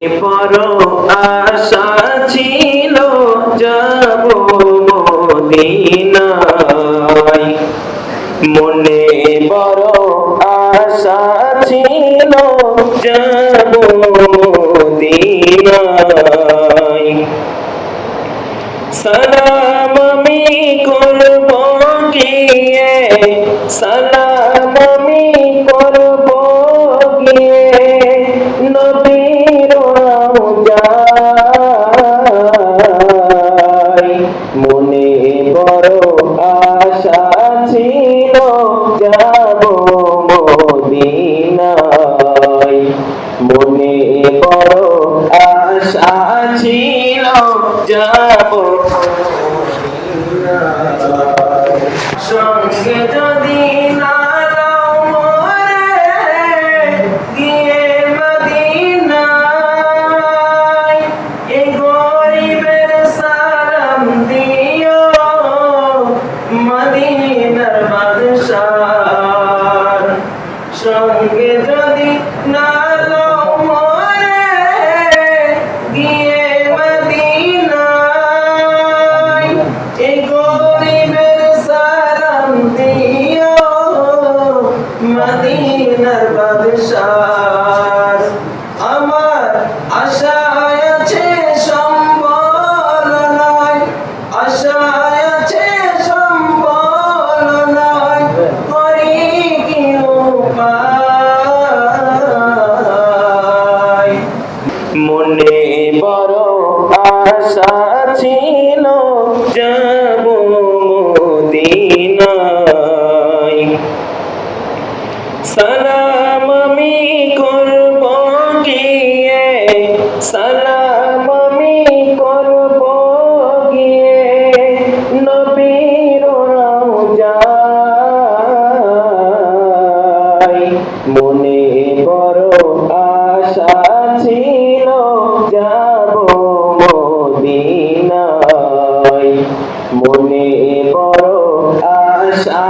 বড় আশা ছিল যাব মদিনায়, মনে বড় আশা ছিল যাব মদিনায়। সালাম আমি করব গিয়ে, সালাম আমি করব গিয়ে নবীর রওজায়। মনে বড় আশা ছিল যাব মদিনায়, মনে বড় আশা ছিল যাব মদিনায়। সঙ্গে যদি না নাও মোরে গিয়ে মদিনায়, এ গরিবের সালাম দিও মদিনার বাদশার। সঙ্গে যদি না নাও মোরে গিয়ে মদিনায়, এ গরিবের সালাম দিও মদিনার বাদশার। আমার আশায় আছে সম্বল নাই, আশায় আছে সম্বল নাই, করি কি উপায়। মনে বড় আশা ছিল যাব মদিনায়। সালাম আমি করব গিয়ে, সালাম আমি করব গিয়ে নবীর রওজায়। মনে বড় আশা ছিল যাব মদিনায়, মনে বড় আশা